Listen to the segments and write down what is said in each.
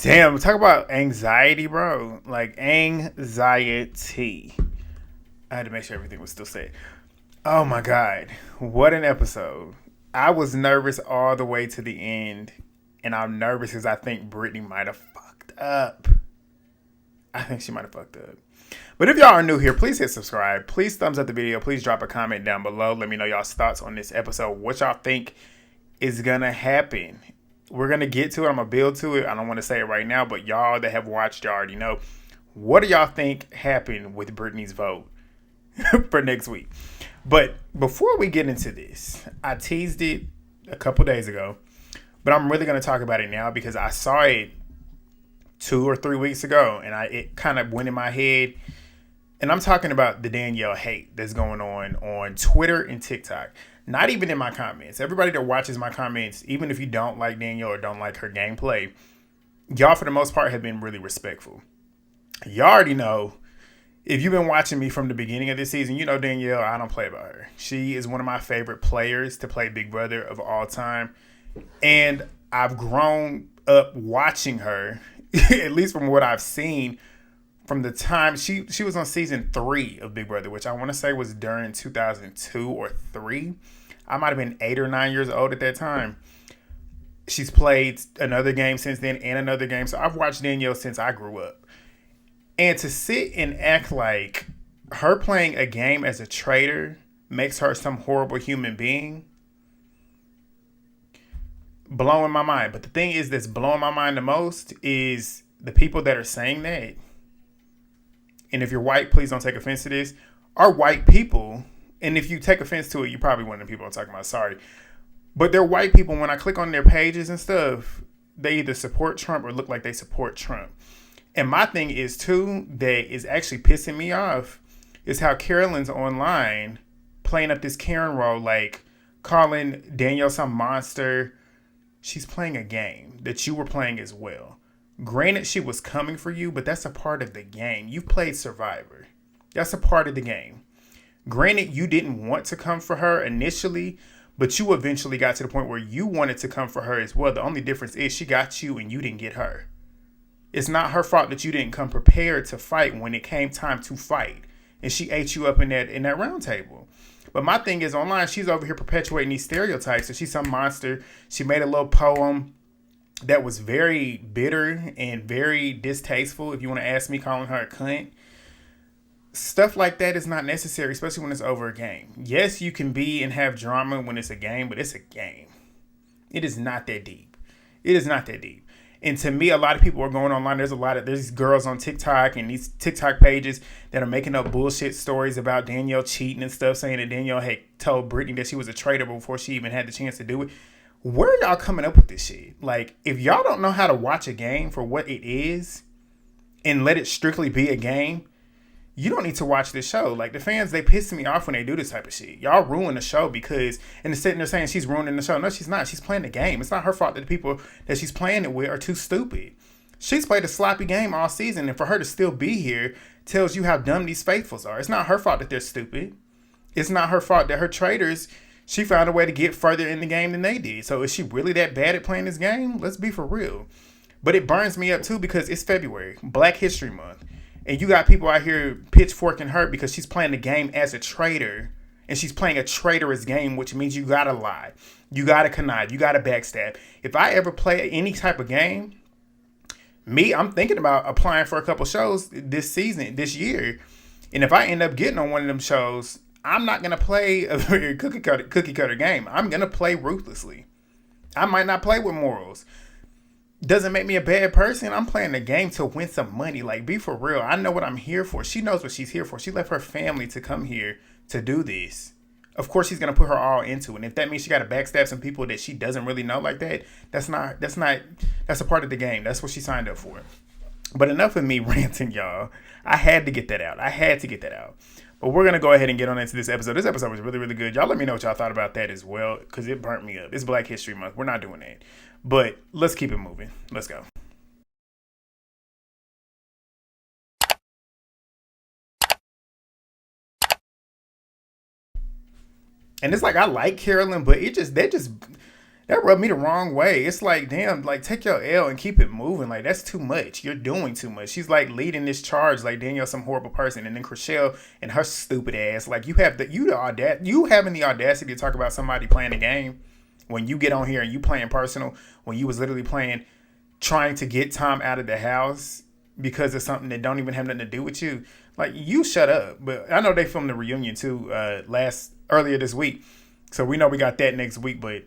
Damn, talk about anxiety, bro. Like anxiety. I had to make sure everything was still safe. Oh my God. What an episode. I was nervous all the way to the end. And I'm nervous because I think Britney might have fucked up. I think she might have fucked up. But if y'all are new here, please hit subscribe. Please thumbs up the video. Please drop a comment down below. Let me know y'all's thoughts on this episode. What y'all think is going to happen. We're going to get to it. I'm going to build to it. I don't want to say it right now, but y'all that have watched, y'all already know. What do y'all think happened with Britney's vote for next week? But before we get into this, I teased it a couple days ago, but I'm really going to talk about it now because I saw it 2 or 3 weeks ago and it kind of went in my head. And I'm talking about the Danielle hate that's going on Twitter and TikTok. Not even in my comments. Everybody that watches my comments, even if you don't like Danielle or don't like her gameplay, y'all for the most part have been really respectful. Y'all already know, if you've been watching me from the beginning of this season, you know Danielle, I don't play about her. She is one of my favorite players to play Big Brother of all time. And I've grown up watching her, at least from what I've seen, from the time she was on season 3 of Big Brother, which I want to say was during 2002 or 3. I might have been 8 or 9 years old at that time. She's played another game since then and another game. So I've watched Danielle since I grew up. And to sit and act like her playing a game as a traitor makes her some horrible human being, blowing my mind. But the thing is that's blowing my mind the most is the people that are saying that. And if you're white, please don't take offense to this, are white people. And if you take offense to it, you're probably one of the people I'm talking about. Sorry. But they're white people. When I click on their pages and stuff, they either support Trump or look like they support Trump. And my thing is, too, that is actually pissing me off is how Carolyn's online playing up this Karen role, like calling Danielle some monster. She's playing a game that you were playing as well. Granted, she was coming for you, but that's a part of the game. You played Survivor. That's a part of the game. Granted, you didn't want to come for her initially, but you eventually got to the point where you wanted to come for her as well. The only difference is she got you and you didn't get her. It's not her fault that you didn't come prepared to fight when it came time to fight. And she ate you up in that round table. But my thing is online, she's over here perpetuating these stereotypes. So she's some monster. She made a little poem that was very bitter and very distasteful, if you want to ask me, calling her a cunt. Stuff like that is not necessary, especially when it's over a game. Yes, you can be and have drama when it's a game, but it's a game. It is not that deep. It is not that deep. And to me, a lot of people are going online. There's girls on TikTok and these TikTok pages that are making up bullshit stories about Danielle cheating and stuff, saying that Danielle had told Britney that she was a traitor before she even had the chance to do it. Where are y'all coming up with this shit? Like, if y'all don't know how to watch a game for what it is and let it strictly be a game, you don't need to watch this show. Like, the fans, they piss me off when they do this type of shit. Y'all ruin the show because, and they're sitting there saying she's ruining the show. No, she's not. She's playing the game. It's not her fault that the people that she's playing it with are too stupid. She's played a sloppy game all season, and for her to still be here tells you how dumb these faithfuls are. It's not her fault that they're stupid. It's not her fault that her traitors, she found a way to get further in the game than they did. So is she really that bad at playing this game? Let's be for real. But it burns me up, too, because it's February, Black History Month. And you got people out here pitchforking her because she's playing the game as a traitor. And she's playing a traitorous game, which means you got to lie. You got to connive. You got to backstab. If I ever play any type of game, I'm thinking about applying for a couple shows this season, this year. And if I end up getting on one of them shows, I'm not going to play a very cookie cutter game. I'm going to play ruthlessly. I might not play with morals. Doesn't make me a bad person. I'm playing the game to win some money. Like, be for real. I know what I'm here for. She knows what she's here for. She left her family to come here to do this. Of course, she's going to put her all into it. And if that means she got to backstab some people that she doesn't really know like that, that's a part of the game. That's what she signed up for. But enough of me ranting, y'all. I had to get that out. But we're going to go ahead and get on into this episode. This episode was really, really good. Y'all let me know what y'all thought about that as well, because it burnt me up. It's Black History Month. We're not doing that. But let's keep it moving. Let's go. And it's like, I like Carolyn, but they just that rubbed me the wrong way. It's like, damn, like take your L and keep it moving. Like that's too much. You're doing too much. She's like leading this charge like Danielle's some horrible person, and then Chrishell and her stupid ass. Like you having the audacity to talk about somebody playing a game when you get on here and you playing personal when you was literally playing, trying to get Tom out of the house because of something that don't even have nothing to do with you. Like you shut up. But I know they filmed the reunion too earlier this week, so we know we got that next week, but.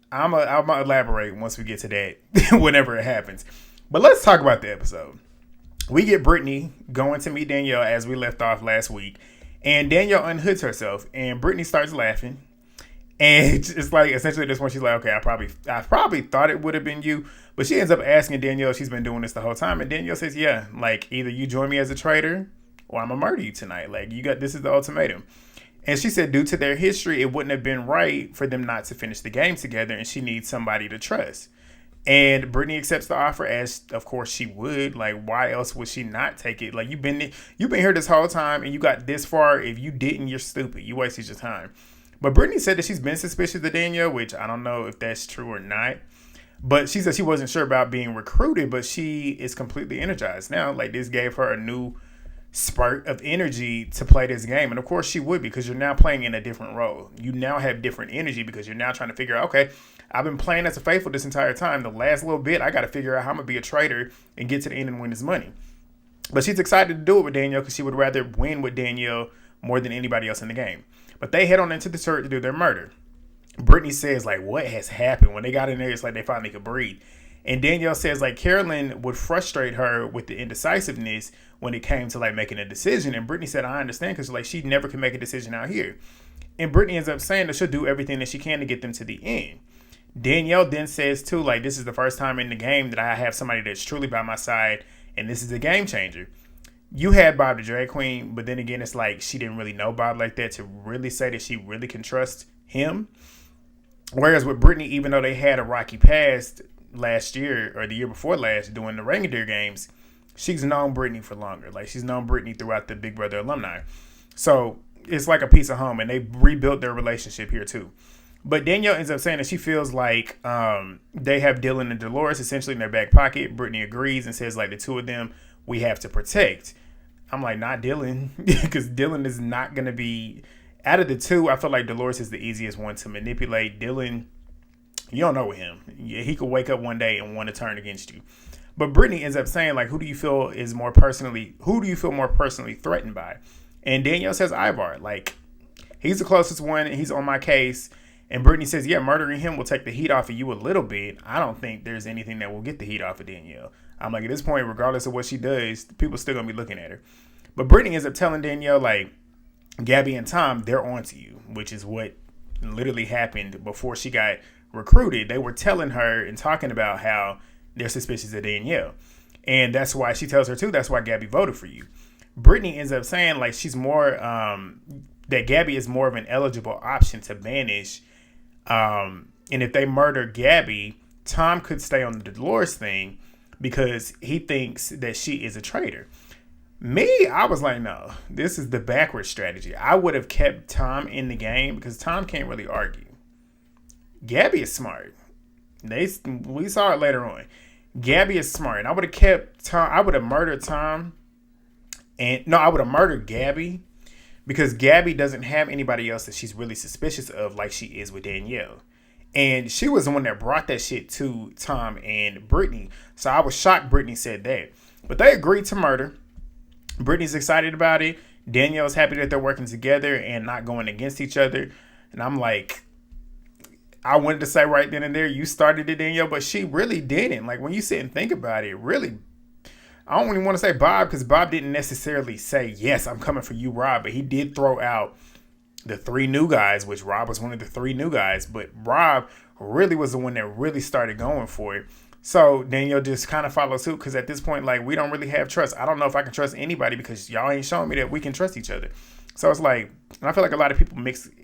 I'm gonna elaborate once we get to that, whenever it happens. But let's talk about the episode. We get Britney going to meet Danielle as we left off last week, and Danielle unhoods herself, and Britney starts laughing, and it's like essentially this one she's like, okay, I probably thought it would have been you, but she ends up asking Danielle if she's been doing this the whole time, and Danielle says, yeah, like either you join me as a traitor or I'm gonna murder you tonight. Like this is the ultimatum. And she said due to their history, it wouldn't have been right for them not to finish the game together, and she needs somebody to trust. And Britney accepts the offer, as of course she would. Like, why else would she not take it? Like, you've been here this whole time, and you got this far. If you didn't, you're stupid. You wasted your time. But Britney said that she's been suspicious of Danielle, which I don't know if that's true or not. But she said she wasn't sure about being recruited, but she is completely energized now. Like, this gave her a new spurt of energy to play this game. And of course she would, because you're now playing in a different role. You now have different energy because you're now trying to figure out, okay, I've been playing as a faithful this entire time. The last little bit, I got to figure out how I'm going to be a traitor and get to the end and win this money. But she's excited to do it with Danielle because she would rather win with Danielle more than anybody else in the game. But they head on into the church to do their murder. Britney says, like, what has happened? When they got in there, it's like they finally could breathe. And Danielle says, like, Carolyn would frustrate her with the indecisiveness when it came to, like, making a decision. And Britney said, I understand, because, like, she never can make a decision out here. And Britney ends up saying that she'll do everything that she can to get them to the end. Danielle then says, too, like, this is the first time in the game that I have somebody that's truly by my side, and this is a game changer. You had Bob the drag queen, but then again, it's like she didn't really know Bob like that to really say that she really can trust him. Whereas with Britney, even though they had a rocky past last year or the year before last doing the Reindeer games, she's known Britney for longer. Like, she's known Britney throughout the Big Brother alumni. So it's like a piece of home, and they rebuilt their relationship here too. But Danielle ends up saying that she feels like they have Dylan and Dolores essentially in their back pocket. Britney agrees and says, like, the two of them we have to protect. I'm like, not Dylan, because Dylan is not going to be, out of the two, I feel like Dolores is the easiest one to manipulate. Dylan, you don't know with him. He could wake up one day and want to turn against you. But Britney ends up saying, like, who do you feel more personally threatened by? And Danielle says Ivar. Like, he's the closest one, and he's on my case. And Britney says, yeah, murdering him will take the heat off of you a little bit. I don't think there's anything that will get the heat off of Danielle. I'm like, at this point, regardless of what she does, people still going to be looking at her. But Britney ends up telling Danielle, like, Gabby and Tom, they're onto you, which is what literally happened before she got recruited. They were telling her and talking about how they're suspicious of Danielle. And that's why she tells her, too, that's why Gabby voted for you. Britney ends up saying, like, she's more, that Gabby is more of an eligible option to banish. And if they murder Gabby, Tom could stay on the Dolores thing because he thinks that she is a traitor. Me, I was like, no, this is the backwards strategy. I would have kept Tom in the game because Tom can't really argue. Gabby is smart. We saw it later on. Gabby is smart. And I would have kept Tom. I would have murdered Tom. I would have murdered Gabby because Gabby doesn't have anybody else that she's really suspicious of like she is with Danielle. And she was the one that brought that shit to Tom and Britney. So I was shocked Britney said that. But they agreed to murder. Britney's excited about it. Danielle's happy that they're working together and not going against each other. And I'm like, I wanted to say right then and there, you started it, Danielle, but she really didn't. Like, when you sit and think about it, really, I don't even want to say Bob because Bob didn't necessarily say, yes, I'm coming for you, Rob. But he did throw out the three new guys, which Rob was one of the three new guys. But Rob really was the one that really started going for it. So Danielle just kind of followed suit because at this point, like, we don't really have trust. I don't know if I can trust anybody because y'all ain't showing me that we can trust each other. So it's like, and I feel like a lot of people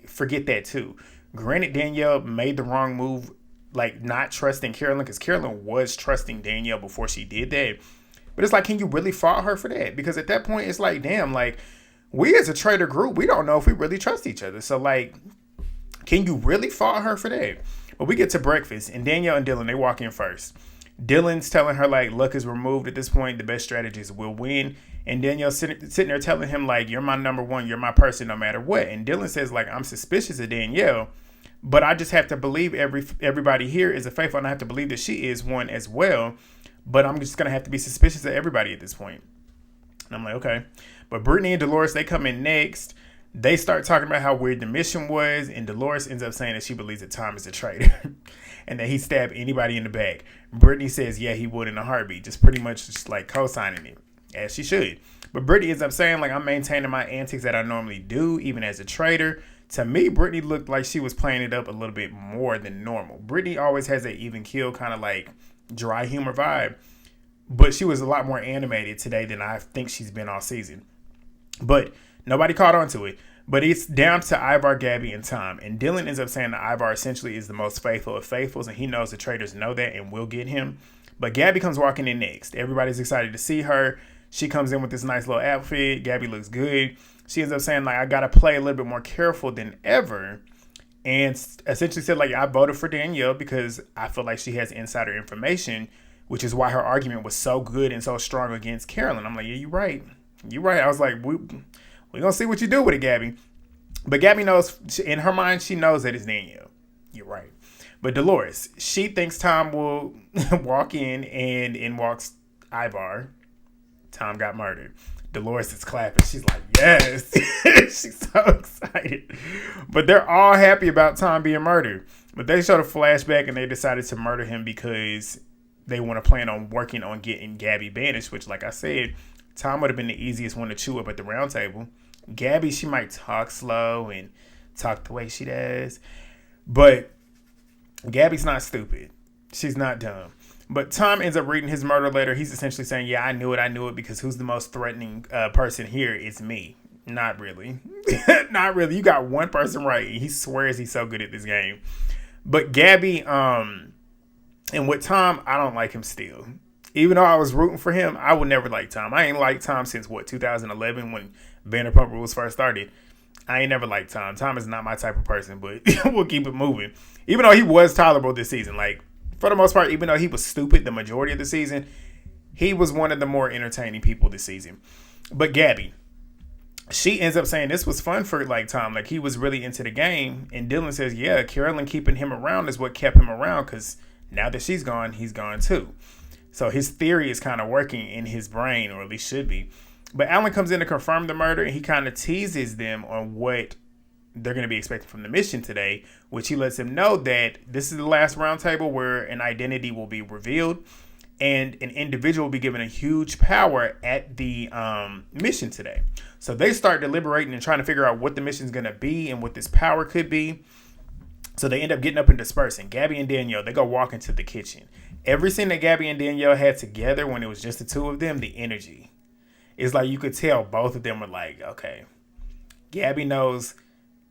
forget that too. Granted, Danielle made the wrong move, like not trusting Carolyn, because Carolyn was trusting Danielle before she did that. But it's like, can you really fault her for that? Because at that point, it's like, damn, like, we as a traitor group, we don't know if we really trust each other. So, like, can you really fault her for that? But we get to breakfast, and Danielle and Dylan, they walk in first. Dylan's telling her, like, luck is removed at this point. The best strategies will win. And Danielle's sitting there telling him, like, you're my number one. You're my person no matter what. And Dylan says, like, I'm suspicious of Danielle, but I just have to believe everybody here is a faithful, and I have to believe that she is one as well. But I'm just going to have to be suspicious of everybody at this point. And I'm like, okay. But Britney and Dolores, they come in next. They start talking about how weird the mission was, and Dolores ends up saying that she believes that Tom is a traitor and that he stabbed anybody in the back. Britney says, yeah, he would in a heartbeat, just pretty much just like co-signing it, as she should. But Britney ends up saying, like, I'm maintaining my antics that I normally do, even as a traitor. To me, Britney looked like she was playing it up a little bit more than normal. Britney always has that even keel kind of like dry humor vibe, but she was a lot more animated today than I think she's been all season. But nobody caught on to it. But it's down to Ivar, Gabby, and Tom. And Dylan ends up saying that Ivar essentially is the most faithful of faithfuls, and he knows the traitors know that and will get him. But Gabby comes walking in next. Everybody's excited to see her. She comes in with this nice little outfit. Gabby looks good. She ends up saying, like, I got to play a little bit more careful than ever. And essentially said, like, I voted for Danielle because I feel like she has insider information, which is why her argument was so good and so strong against Carolyn. I'm like, yeah, you're right. You're right. I was like, we're going to see what you do with it, Gabby. But Gabby knows, in her mind, she knows that it's Danielle. You're right. But Dolores, she thinks Tom will walk in and walks Ivar. Tom got murdered. Dolores is clapping. She's like, yes. She's so excited. But they're all happy about Tom being murdered. But they showed a flashback and they decided to murder him because they want to plan on working on getting Gabby banished, which, like I said, Tom would have been the easiest one to chew up at the round table. Gabby, she might talk slow and talk the way she does. But Gabby's not stupid. She's not dumb. But Tom ends up reading his murder letter. He's essentially saying, yeah, I knew it, because who's the most threatening person here? It's me. Not really. Not really. You got one person right. He swears he's so good at this game. But Gabby, and with Tom, I don't like him still. Even though I was rooting for him, I would never like Tom. I ain't liked Tom since, 2011 when Vanderpump Rules first started. I ain't never liked Tom. Tom is not my type of person, but we'll keep it moving. Even though he was tolerable this season, like, for the most part, even though he was stupid the majority of the season, he was one of the more entertaining people this season. But Gabby, she ends up saying this was fun for, like, Tom. Like, he was really into the game. And Dylan says, yeah, Carolyn keeping him around is what kept him around, because now that she's gone, he's gone too. So his theory is kind of working in his brain, or at least should be. But Alan comes in to confirm the murder, and he kind of teases them on what they're going to be expecting from the mission today, which he lets them know that this is the last round table where an identity will be revealed and an individual will be given a huge power at the mission today. So they start deliberating and trying to figure out what the mission is going to be and what this power could be. So they end up getting up and dispersing. Gabby and Danielle, they go walk into the kitchen. Every scene that Gabby and Danielle had together when it was just the two of them, the energy. It's like you could tell both of them were like, okay, Gabby knows.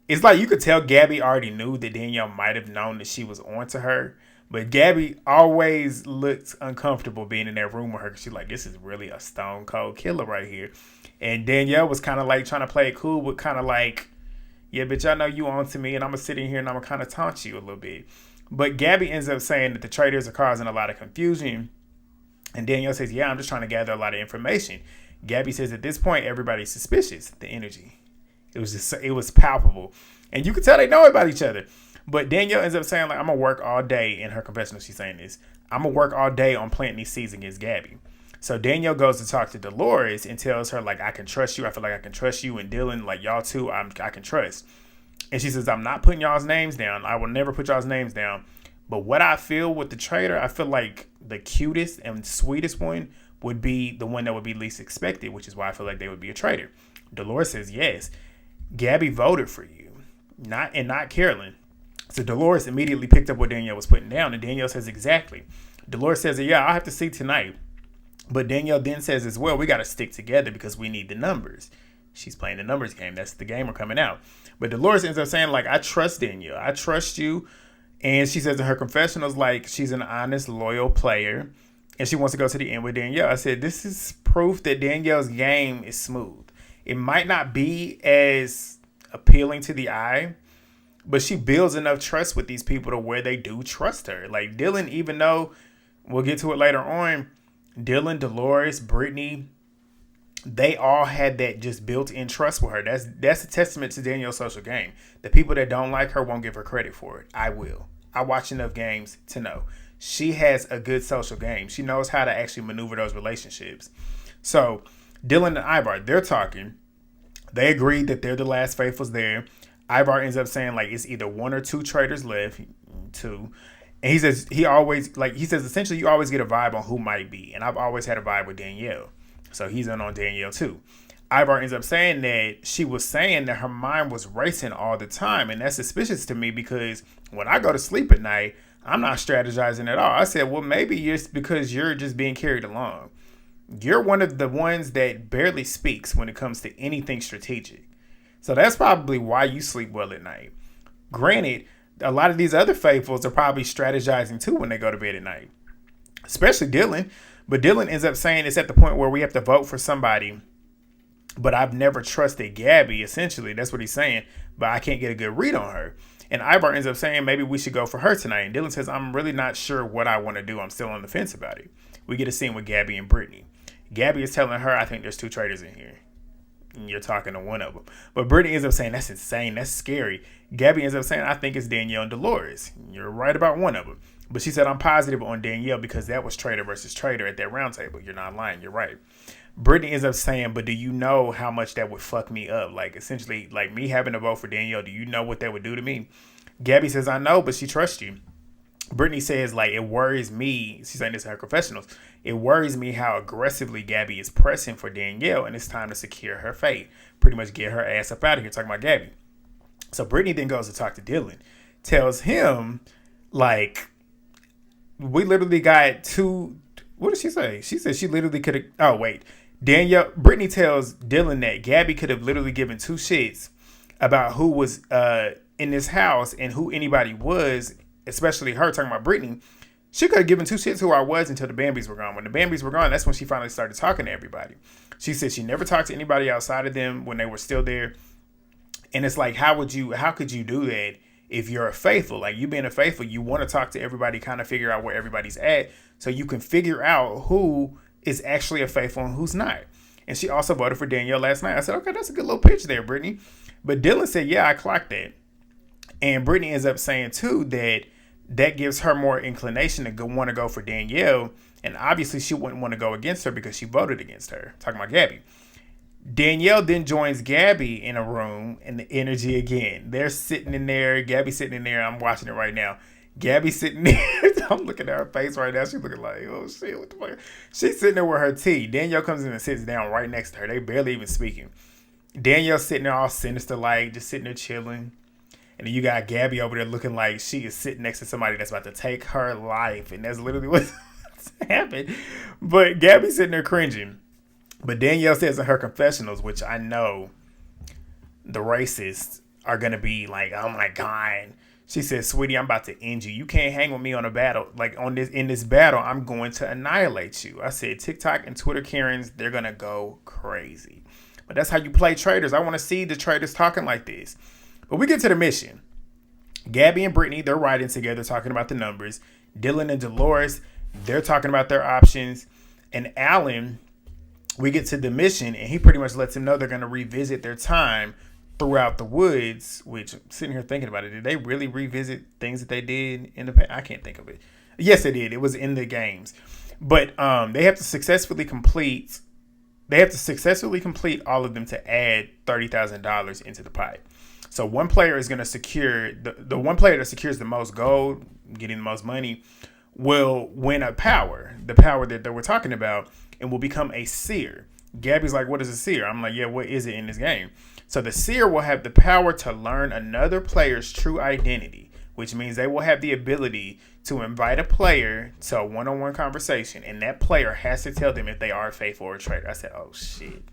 It's like you could tell Gabby already knew that Danielle might have known that she was on to her. But Gabby always looked uncomfortable being in that room with her, because she's like, this is really a stone cold killer right here. And Danielle was kind of like trying to play it cool, but kind of like, yeah, bitch, I know you on to me, and I'm going to sit in here and I'm going to kind of taunt you a little bit. But Gabby ends up saying that the traitors are causing a lot of confusion. And Danielle says, yeah, I'm just trying to gather a lot of information. Gabby says at this point, everybody's suspicious. The energy. It was palpable. And you could tell they know about each other. But Danielle ends up saying, like, I'm going to work all day. In her confessional, she's saying this. I'm going to work all day on planting these seeds against Gabby. So Danielle goes to talk to Dolores and tells her, like, I can trust you. I feel like I can trust you and Dylan. Like, y'all two, I can trust. And she says, I'm not putting y'all's names down. I will never put y'all's names down. But what I feel with the traitor, I feel like the cutest and sweetest one would be the one that would be least expected, which is why I feel like they would be a traitor. Dolores says, yes, Gabby voted for you, not Carolyn. So Dolores immediately picked up what Danielle was putting down, and Danielle says, exactly. Dolores says, yeah, I'll have to see tonight. But Danielle then says as well, we got to stick together because we need the numbers. She's playing the numbers game. That's the gamer coming out. But Dolores ends up saying, like, I trust Danielle. I trust you. And she says in her confessionals, like, she's an honest, loyal player. And she wants to go to the end with Danielle. I said, this is proof that Danielle's game is smooth. It might not be as appealing to the eye, But she builds enough trust with these people to where they do trust her. Like Dylan, even though we'll get to it later on, Dylan, Dolores, Britney, they all had that just built-in trust with her. That's a testament to Danielle's social game. The people that don't like her won't give her credit for it. I will. I watch enough games to know. She has a good social game. She knows how to actually maneuver those relationships. So Dylan and Ivar, they're talking. They agreed that they're the last faithfuls there. Ivar ends up saying like it's either one or two traitors left, two. And he says essentially you always get a vibe on who might be. And I've always had a vibe with Danielle. So he's in on Danielle too. Ivar ends up saying that she was saying that her mind was racing all the time. And that's suspicious to me because when I go to sleep at night, I'm not strategizing at all. I said, well, maybe it's because you're just being carried along. You're one of the ones that barely speaks when it comes to anything strategic. So that's probably why you sleep well at night. Granted, a lot of these other faithfuls are probably strategizing too when they go to bed at night, especially Dylan. But Dylan ends up saying it's at the point where we have to vote for somebody, but I've never trusted Gabby, essentially. That's what he's saying, but I can't get a good read on her. And Ivar ends up saying maybe we should go for her tonight. And Dylan says, I'm really not sure what I want to do. I'm still on the fence about it. We get a scene with Gabby and Britney. Gabby is telling her, I think there's two traitors in here. And you're talking to one of them. But Britney ends up saying, that's insane. That's scary. Gabby ends up saying, I think it's Danielle and Dolores. You're right about one of them. But she said, I'm positive on Danielle because that was traitor versus traitor at that round table. You're not lying. You're right. Britney ends up saying, but do you know how much that would fuck me up? Like, essentially, like me having to vote for Danielle, do you know what that would do to me? Gabby says, I know, but she trusts you. Britney says, like, it worries me. She's saying this in her confessionals. It worries me how aggressively Gabby is pressing for Danielle, and it's time to secure her fate. Pretty much get her ass up out of here, talking about Gabby. So Britney then goes to talk to Dylan. Tells him, like, we literally got two. What did she say? She said she literally could have. Oh, wait. Britney tells Dylan that Gabby could have literally given two shits about who was in this house and who anybody was, especially her talking about Britney. She could have given two shits who I was until the Bambis were gone. When the Bambis were gone, that's when she finally started talking to everybody. She said she never talked to anybody outside of them when they were still there. And it's like, how could you do that if you're a faithful? Like, you being a faithful, you want to talk to everybody, kind of figure out where everybody's at so you can figure out who is actually a faithful and who's not. And she also voted for Danielle last night. I said, okay, that's a good little pitch there, Britney. But Dylan said, yeah, I clocked that. And Britney ends up saying, too, that gives her more inclination to want to go for Danielle. And obviously, she wouldn't want to go against her because she voted against her. Talking about Gabby. Danielle then joins Gabby in a room, and the energy again. They're sitting in there. Gabby's sitting in there. I'm watching it right now. Gabby's sitting there. I'm looking at her face right now. She's looking like, oh, shit, what the fuck? She's sitting there with her tea. Danielle comes in and sits down right next to her. They barely even speaking. Danielle's sitting there all sinister like, just sitting there chilling. And then you got Gabby over there looking like she is sitting next to somebody that's about to take her life. And that's literally what's happened. But Gabby's sitting there cringing. But Danielle says in her confessionals, which I know the racists are going to be like, oh my God. She says, sweetie, I'm about to end you. You can't hang with me on a battle. Like in this battle, I'm going to annihilate you. I said, TikTok and Twitter Karens, they're going to go crazy. But that's how you play traitors. I want to see the traitors talking like this. But we get to the mission. Gabby and Britney, they're riding together talking about the numbers. Dylan and Dolores, they're talking about their options. And Alan, we get to the mission, and he pretty much lets them know they're going to revisit their time throughout the woods, which I'm sitting here thinking about it. Did they really revisit things that they did in the past? I can't think of it. Yes, they did. It was in the games. But they have to successfully complete all of them to add $30,000 into the pot. So one player is going to secure, the one player that secures the most gold, getting the most money, will win a power, the power that we're talking about, and will become a seer. Gabby's like, what is a seer? I'm like, yeah, what is it in this game? So the seer will have the power to learn another player's true identity, which means they will have the ability to invite a player to a one-on-one conversation, and that player has to tell them if they are faithful or a traitor. I said, oh, shit.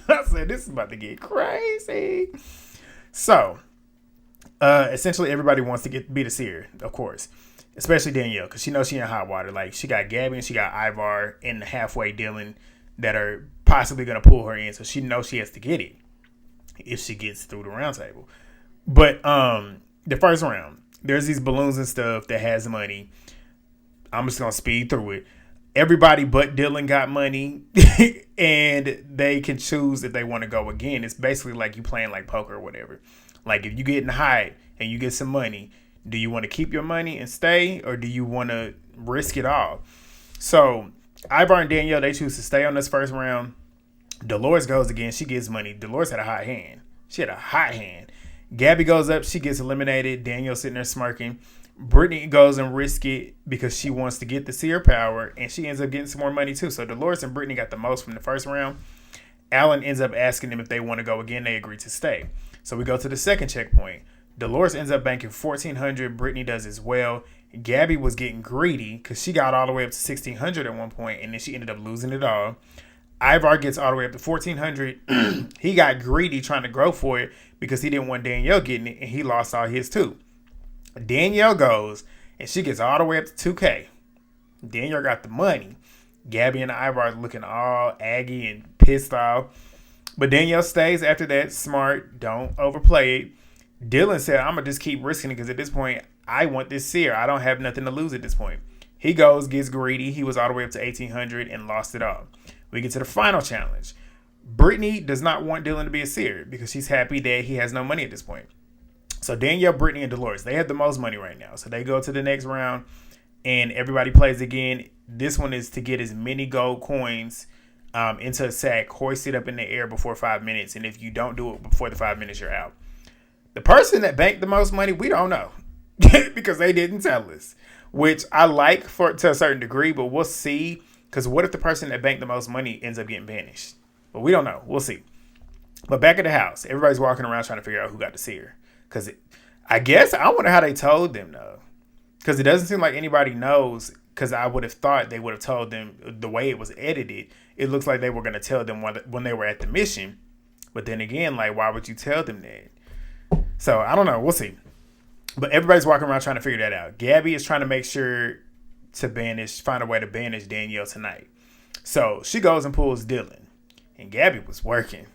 I said, this is about to get crazy. So, essentially, everybody wants to be the seer, of course, especially Danielle, because she knows she in hot water. Like, she got Gabby and she got Ivar and halfway Dylan that are possibly going to pull her in, so she knows she has to get it if she gets through the round table. But the first round, there's these balloons and stuff that has money. I'm just going to speed through it. Everybody but Dylan got money, and they can choose if they want to go again. It's basically like you playing like poker or whatever. Like if you getting high and you get some money, do you want to keep your money and stay, or do you want to risk it all? So Ivar and Danielle, they choose to stay on this first round. Dolores goes again. She gets money. Dolores had a hot hand. She had a hot hand. Gabby goes up. She gets eliminated. Danielle sitting there smirking. Britney goes and risk it because she wants to get the seer power, and she ends up getting some more money too. So Dolores and Britney got the most from the first round. Alan ends up asking them if they want to go again. They agree to stay. So we go to the second checkpoint. Dolores ends up banking $1,400. Britney does as well. Gabby was getting greedy because she got all the way up to $1,600 at one point, and then she ended up losing it all. Ivar gets all the way up to $1,400. He got greedy trying to grow for it because he didn't want Danielle getting it, and he lost all his too. Danielle goes, and she gets all the way up to $2,000. Danielle got the money. Gabby and Ivar are looking all aggy and pissed off. But Danielle stays after that. Smart. Don't overplay it. Dylan said, I'm going to just keep risking it because at this point, I want this seer. I don't have nothing to lose at this point. He goes, gets greedy. He was all the way up to $1,800 and lost it all. We get to the final challenge. Britney does not want Dylan to be a seer because she's happy that he has no money at this point. So Danielle, Britney, and Dolores, they have the most money right now. So they go to the next round, and everybody plays again. This one is to get as many gold coins into a sack, hoist it up in the air before 5 minutes. And if you don't do it before the 5 minutes, you're out. The person that banked the most money, we don't know because they didn't tell us, which I like to a certain degree, but we'll see. Because what if the person that banked the most money ends up getting banished? But we don't know. We'll see. But back at the house, everybody's walking around trying to figure out who got the seer. Because I guess I wonder how they told them, though. Because it doesn't seem like anybody knows. Because I would have thought they would have told them the way it was edited. It looks like they were going to tell them when they were at the mission. But then again, like, why would you tell them that? So, I don't know. We'll see. But everybody's walking around trying to figure that out. Gabby is trying to make sure to find a way to banish Danielle tonight. So, she goes and pulls Dylan. And Gabby was working.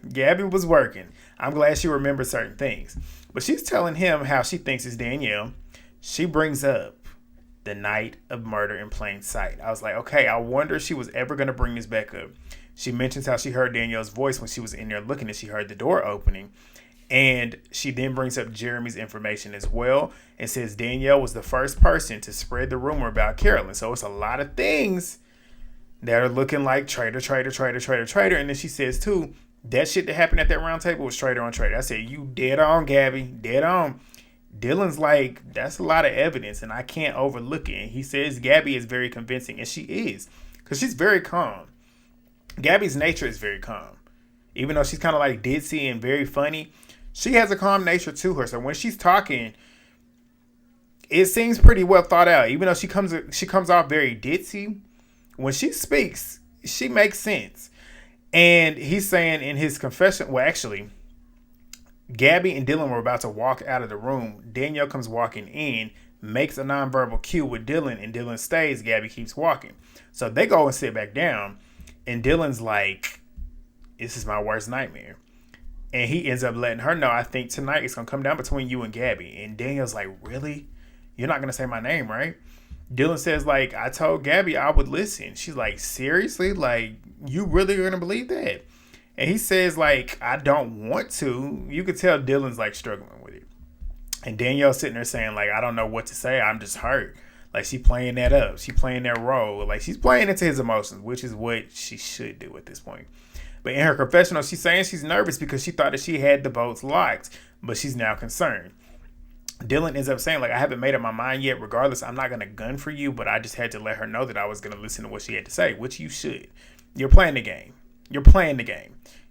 I'm glad she remembers certain things. But she's telling him how she thinks it's Danielle. She brings up the night of murder in plain sight. I was like, okay, I wonder if she was ever going to bring this back up. She mentions how she heard Danielle's voice when she was in there looking and she heard the door opening. And she then brings up Jeremy's information as well and says Danielle was the first person to spread the rumor about Carolyn. So it's a lot of things that are looking like traitor. And then she says, too, that shit that happened at that round table was traitor on traitor. I said, you dead on, Gabby. Dead on. Dylan's like, that's a lot of evidence, and I can't overlook it. And he says Gabby is very convincing, and she is. Because she's very calm. Gabby's nature is very calm. Even though she's kind of like ditzy and very funny, she has a calm nature to her. So when she's talking, it seems pretty well thought out. Even though she comes off very ditzy, when she speaks, she makes sense. And he's saying in his confession, well, actually, Gabby and Dylan were about to walk out of the room. Danielle comes walking in, makes a nonverbal cue with Dylan, and Dylan stays. Gabby keeps walking. So they go and sit back down, and Dylan's like, this is my worst nightmare. And he ends up letting her know, I think tonight it's going to come down between you and Gabby. And Danielle's like, really? You're not going to say my name, right? Dylan says, like, I told Gabby I would listen. She's like, seriously? Like, you really are going to believe that? And he says, like, I don't want to. You could tell Dylan's, like, struggling with it. And Danielle's sitting there saying, like, I don't know what to say. I'm just hurt. Like, she playing that up. She playing that role. Like, she's playing into his emotions, which is what she should do at this point. But in her confessional, she's saying she's nervous because she thought that she had the votes locked, but she's now concerned. Dylan ends up saying, like, I haven't made up my mind yet. Regardless, I'm not going to gun for you, but I just had to let her know that I was going to listen to what she had to say, which you should. You're playing the game.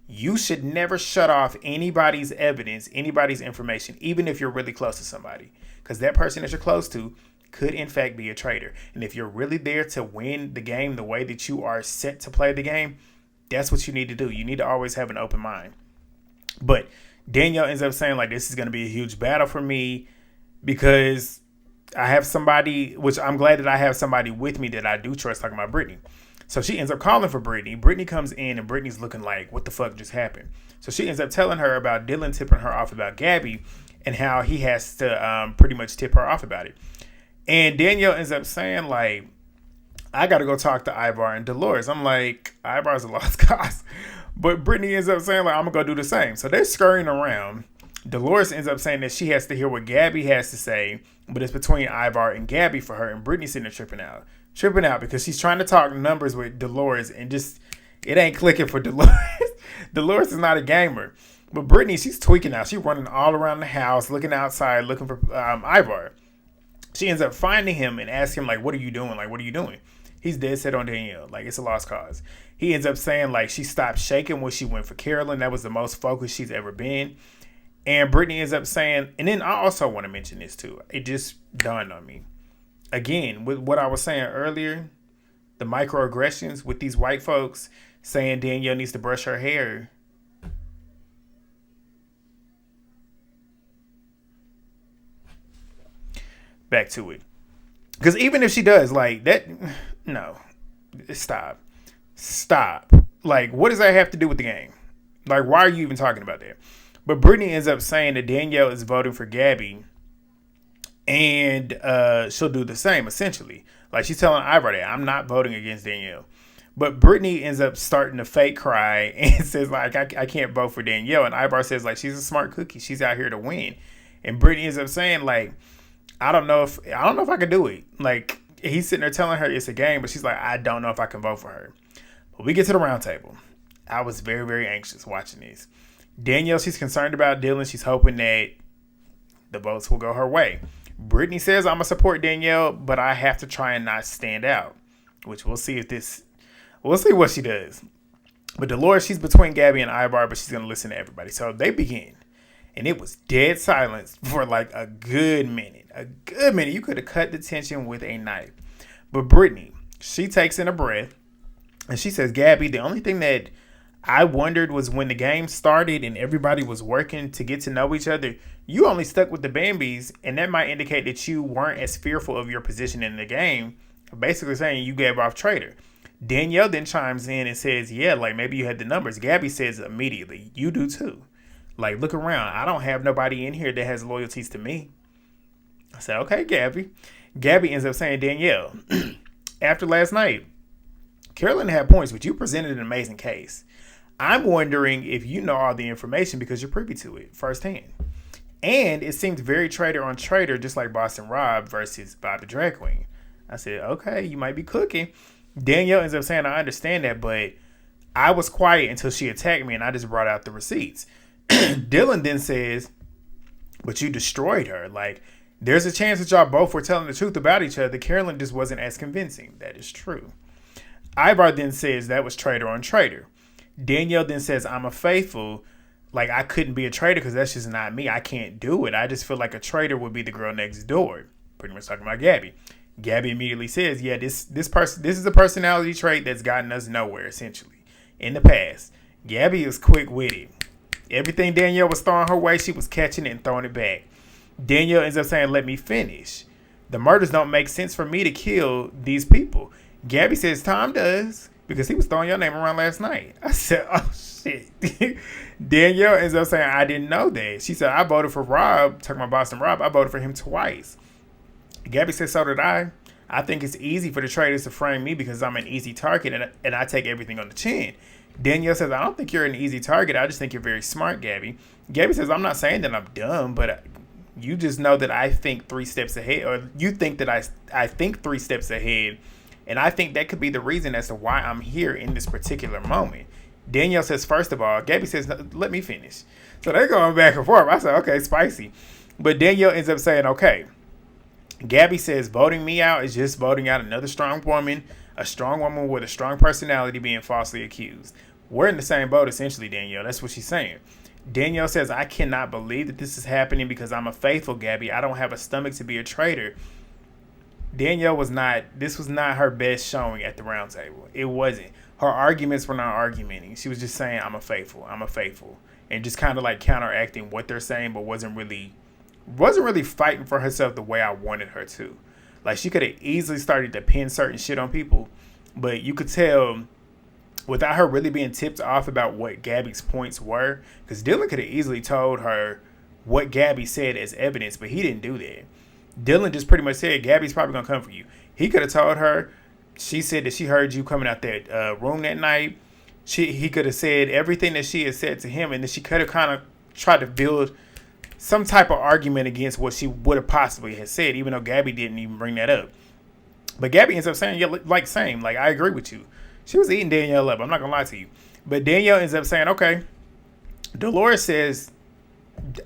You should never shut off anybody's evidence, anybody's information, even if you're really close to somebody. Because that person that you're close to could, in fact, be a traitor. And if you're really there to win the game the way that you are set to play the game, that's what you need to do. You need to always have an open mind. But Danielle ends up saying, like, this is going to be a huge battle for me because I have somebody, which I'm glad that I have somebody with me that I do trust, talking about Britney. So she ends up calling for Britney. Britney comes in and Britney's looking like, what the fuck just happened? So she ends up telling her about Dylan tipping her off about Gabby. and how he has to pretty much tip her off about it. And Danielle ends up saying, like, I got to go talk to Ivar and Dolores. I'm like, Ivar's a lost cause. But Britney ends up saying, like, I'm going to go do the same. So they're scurrying around. Dolores ends up saying that she has to hear what Gabby has to say, but it's between Ivar and Gabby for her. And Britney's sitting there tripping out. Tripping out because she's trying to talk numbers with Dolores and just, it ain't clicking for Dolores. Dolores is not a gamer. But Britney, she's tweaking out. She's running all around the house, looking outside, looking for Ivar. She ends up finding him and asking him, like, what are you doing? Like, what are you doing? He's dead set on Danielle. Like, it's a lost cause. He ends up saying, like, she stopped shaking when she went for Carolyn. That was the most focused she's ever been. And Britney ends up saying, and then I also want to mention this too. It just dawned on me. Again, with what I was saying earlier, the microaggressions with these white folks saying Danielle needs to brush her hair. Back to it. Because even if she does, like, that, no. Stop. Like, what does that have to do with the game? Like, why are you even talking about that? But Britney ends up saying that Danielle is voting for Gabby. And she'll do the same, essentially. Like, she's telling Ivar that, I'm not voting against Danielle. But Britney ends up starting to fake cry and says, like, I can't vote for Danielle. And Ivar says, like, she's a smart cookie. She's out here to win. And Britney ends up saying, like, I don't know if I can do it. Like, he's sitting there telling her it's a game, but she's like, I don't know if I can vote for her. But we get to the round table. I was very, very anxious watching this. Danielle, she's concerned about Dylan. She's hoping that the votes will go her way. Britney says, I'm going to support Danielle, but I have to try and not stand out, which we'll see what she does. But Dolores, she's between Gabby and Ivar, but she's going to listen to everybody. So they begin. And it was dead silence for like a good minute. You could have cut the tension with a knife. But Britney, she takes in a breath and she says, Gabby, the only thing that I wondered was when the game started and everybody was working to get to know each other, you only stuck with the Bambies, and that might indicate that you weren't as fearful of your position in the game, basically saying you gave off traitor. Danielle then chimes in and says, yeah, like maybe you had the numbers. Gabby says immediately, you do too. Like, look around. I don't have nobody in here that has loyalties to me. I said, okay, Gabby. Gabby ends up saying, Danielle, after last night, Carolyn had points, but you presented an amazing case. I'm wondering if you know all the information because you're privy to it firsthand. And it seemed very traitor on traitor, just like Boston Rob versus Bob the Drag Queen. I said, okay, you might be cooking. Danielle ends up saying, I understand that, but I was quiet until she attacked me and I just brought out the receipts. Dylan then says, but you destroyed her. Like, there's a chance that y'all both were telling the truth about each other. Carolyn just wasn't as convincing. That is true. Ivar then says that was traitor on traitor. Danielle then says, I'm a faithful. Like, I couldn't be a traitor because that's just not me. I can't do it. I just feel like a traitor would be the girl next door. Pretty much talking about Gabby. Gabby immediately says, yeah, this is a personality trait that's gotten us nowhere, essentially. In the past, Gabby is quick-witted. Everything Danielle was throwing her way, she was catching it and throwing it back. Danielle ends up saying, let me finish. The murders don't make sense for me to kill these people. Gabby says, Tom does, because he was throwing your name around last night. I said, oh, shit. Danielle ends up saying, I didn't know that. She said, I voted for Rob, talking about Boston Rob, I voted for him twice. Gabby said, so did I. I think it's easy for the traitors to frame me because I'm an easy target and I take everything on the chin. Danielle says, I don't think you're an easy target. I just think you're very smart, Gabby. Gabby says, I'm not saying that I'm dumb, but you just know that I think 3 steps ahead, or you think that I think 3 steps ahead, and I think that could be the reason as to why I'm here in this particular moment. Danielle says, first of all, Gabby says, let me finish. So they're going back and forth. I said, okay, spicy. But Danielle ends up saying, okay. Gabby says, voting me out is just voting out another strong woman, a strong woman with a strong personality being falsely accused. We're in the same boat, essentially, Danielle. That's what she's saying. Danielle says, I cannot believe that this is happening because I'm a faithful Gabby. I don't have a stomach to be a traitor. Danielle this was not her best showing at the round table. It wasn't. Her arguments were not argumenting. She was just saying, I'm a faithful. And just kind of like counteracting what they're saying, but wasn't really fighting for herself the way I wanted her to. Like, she could have easily started to pin certain shit on people, but you could tell without her really being tipped off about what Gabby's points were, because Dylan could have easily told her what Gabby said as evidence, but he didn't do that. Dylan just pretty much said, Gabby's probably going to come for you. He could have told her, she said that she heard you coming out that room that night. He could have said everything that she had said to him, and then she could have kind of tried to build some type of argument against what she would have possibly had said, even though Gabby didn't even bring that up. But Gabby ends up saying, yeah, like, I agree with you. She was eating Danielle up. I'm not going to lie to you. But Danielle ends up saying, okay. Dolores says,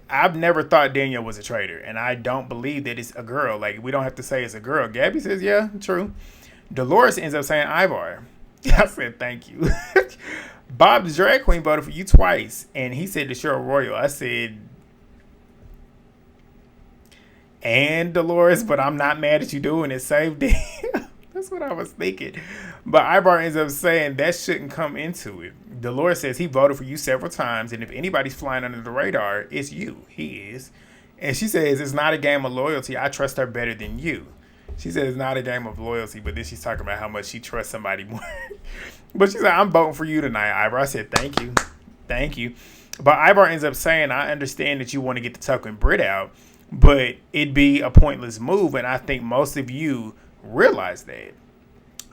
I've never thought Danielle was a traitor, and I don't believe that it's a girl. Like, we don't have to say it's a girl. Gabby says, yeah, true. Dolores ends up saying Ivar. I said, thank you. Bob, the drag queen, voted for you twice, and he said that you're a royal. I said, and Dolores, but I'm not mad at you doing it. Save Danielle. That's what I was thinking. But Ivar ends up saying that shouldn't come into it. Dolores says he voted for you several times, and if anybody's flying under the radar, it's you. He is. And she says it's not a game of loyalty. I trust her better than you. She says it's not a game of loyalty, but then she's talking about how much she trusts somebody more. But she's like, I'm voting for you tonight, Ivar. I said, thank you. Thank you. But Ivar ends up saying, I understand that you want to get the Tucker and Brit out, but it'd be a pointless move, and I think most of you realize that.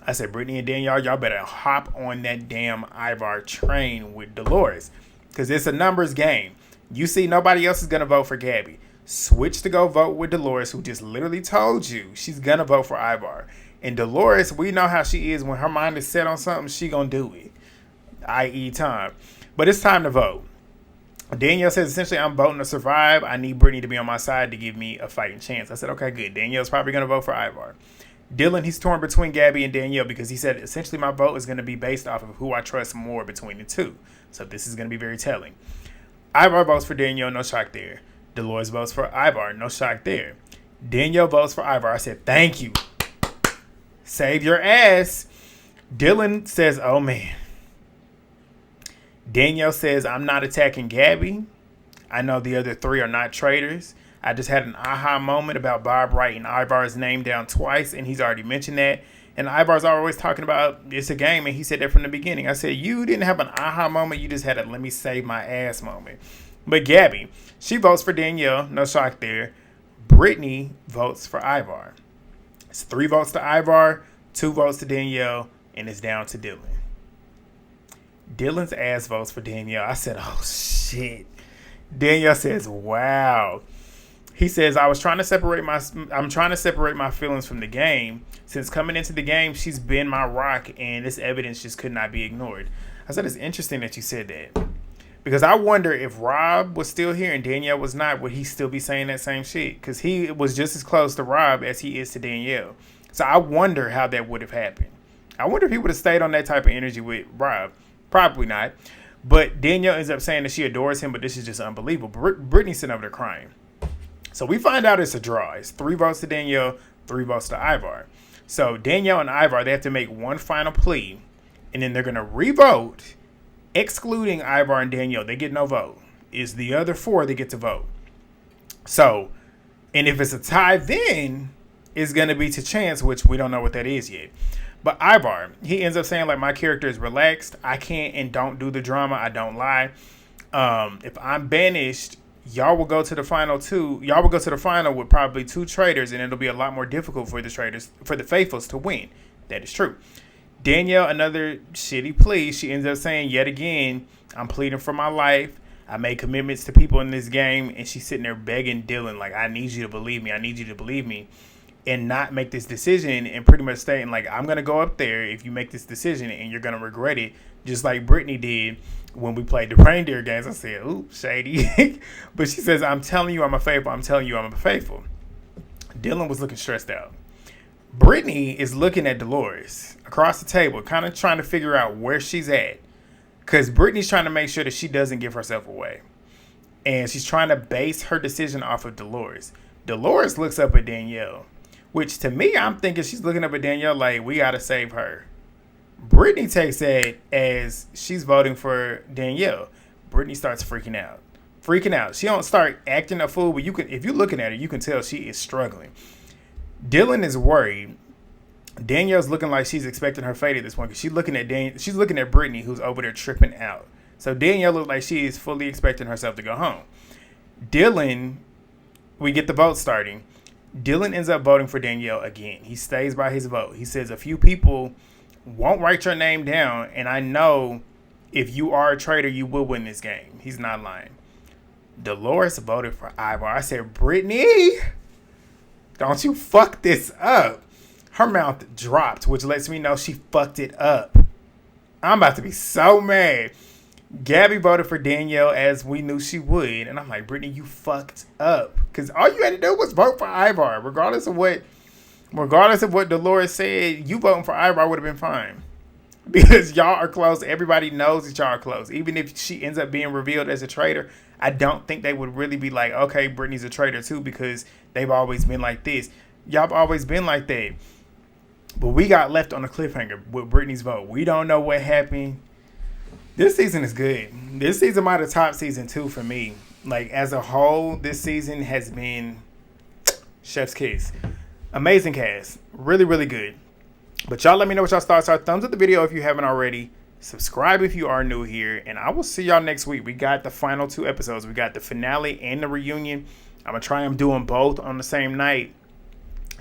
I said, Britney and Danielle, y'all better hop on that damn Ivar train with Dolores, because it's a numbers game. You see, nobody else is going to vote for Gabby. Switch to go vote with Dolores, who just literally told you she's going to vote for Ivar. And Dolores, we know how she is. When her mind is set on something, she going to do it, i.e. time. But it's time to vote. Danielle says, essentially, I'm voting to survive. I need Britney to be on my side to give me a fighting chance. I said, okay, good. Danielle's probably going to vote for Ivar. Dylan, he's torn between Gabby and Danielle because he said, essentially, my vote is going to be based off of who I trust more between the two. So this is going to be very telling. Ivar votes for Danielle, no shock there. Dolores votes for Ivar, no shock there. Danielle votes for Ivar. I said, thank you. Save your ass. Dylan says, oh, man. Danielle says, I'm not attacking Gabby. I know the other three are not traitors. I just had an aha moment about Bob writing Ivar's name down twice, and he's already mentioned that. And Ivar's always talking about it's a game, and he said that from the beginning. I said, you didn't have an aha moment. You just had a let me save my ass moment. But Gabby, she votes for Danielle. No shock there. Britney votes for Ivar. It's 3 votes to Ivar, 2 votes to Danielle, and it's down to Dylan. Dylan's ass votes for Danielle. I said, oh, shit. Danielle says, wow. He says, I'm trying to separate my feelings from the game. Since coming into the game, she's been my rock, and this evidence just could not be ignored. I said, it's interesting that you said that. Because I wonder if Rob was still here and Danielle was not, would he still be saying that same shit? Because he was just as close to Rob as he is to Danielle. So I wonder how that would have happened. I wonder if he would have stayed on that type of energy with Rob. Probably not. But Danielle ends up saying that she adores him, but this is just unbelievable. Britney's sitting over there crying. So we find out it's a draw. It's 3 votes to Danielle, 3 votes to Ivar. So Danielle and Ivar, they have to make one final plea, and then they're going to re-vote, excluding Ivar and Danielle. They get no vote. It's the other 4 that get to vote. So, and if it's a tie, then it's going to be to chance, which we don't know what that is yet. But Ivar, he ends up saying, like, my character is relaxed. I can't and don't do the drama. I don't lie. If I'm banished, y'all will go to the final 2. Y'all will go to the final with probably 2 traitors, and it'll be a lot more difficult for the traitors, for the faithfuls to win. That is true. Danielle, another shitty plea. She ends up saying, yet again, I'm pleading for my life. I made commitments to people in this game, and she's sitting there begging Dylan, like, I need you to believe me. I need you to believe me. And not make this decision, and pretty much saying, like, I'm going to go up there if you make this decision, and you're going to regret it, just like Britney did when we played the reindeer games. I said, oops, shady. But she says, I'm telling you I'm a faithful. I'm telling you I'm a faithful. Dylan was looking stressed out. Britney is looking at Dolores across the table, kind of trying to figure out where she's at. Because Britney's trying to make sure that she doesn't give herself away. And she's trying to base her decision off of Dolores. Dolores looks up at Danielle, which to me, I'm thinking she's looking up at Danielle like, we got to save her. Britney takes that as she's voting for Danielle. Britney starts freaking out. She don't start acting a fool, but if you're looking at her, you can tell she is struggling. Dylan is worried. Danielle's looking like she's expecting her fate at this point because she's looking at Britney, who's over there tripping out. So Danielle looks like she is fully expecting herself to go home. Dylan, we get the vote starting. Dylan ends up voting for Danielle again. He stays by his vote. He says a few people won't write your name down, and I know if you are a traitor, you will win this game. He's not lying. Dolores voted for Ivar. I said, Britney, don't you fuck this up. Her mouth dropped, which lets me know she fucked it up. I'm about to be so mad. Gabby voted for Danielle as we knew she would. And I'm like, Britney, you fucked up. Because all you had to do was vote for Ivar. Regardless of what Dolores said, you voting for Ivar would have been fine. Because y'all are close. Everybody knows that y'all are close. Even if she ends up being revealed as a traitor, I don't think they would really be like, okay, Britney's a traitor too, because they've always been like this. Y'all have always been like that. But we got left on a cliffhanger with Britney's vote. We don't know what happened. This season is good. This season might have top season 2 for me. Like, as a whole, this season has been chef's kiss. Amazing cast. Really, really good. But y'all let me know what y'all's thoughts are. Thumbs up the video if you haven't already. Subscribe if you are new here. And I will see y'all next week. We got the final 2 episodes. We got the finale and the reunion. I'm going to try and do them both on the same night.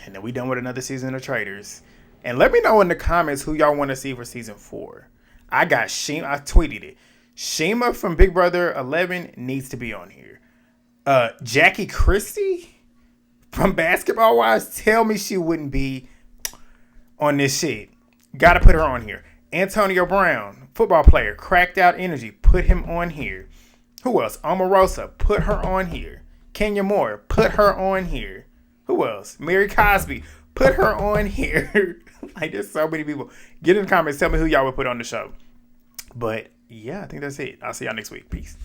And then we done with another season of Traitors. And let me know in the comments who y'all want to see for season 4. I got Shima. I tweeted it. Shima from Big Brother 11 needs to be on here. Jackie Christie from Basketball Wives. Tell me she wouldn't be on this shit. Gotta put her on here. Antonio Brown, football player, cracked out energy. Put him on here. Who else? Omarosa, put her on here. Kenya Moore, put her on here. Who else? Mary Cosby, put her on here. Like, there's so many people. Get in the comments. Tell me who y'all would put on the show. But, yeah, I think that's it. I'll see y'all next week. Peace.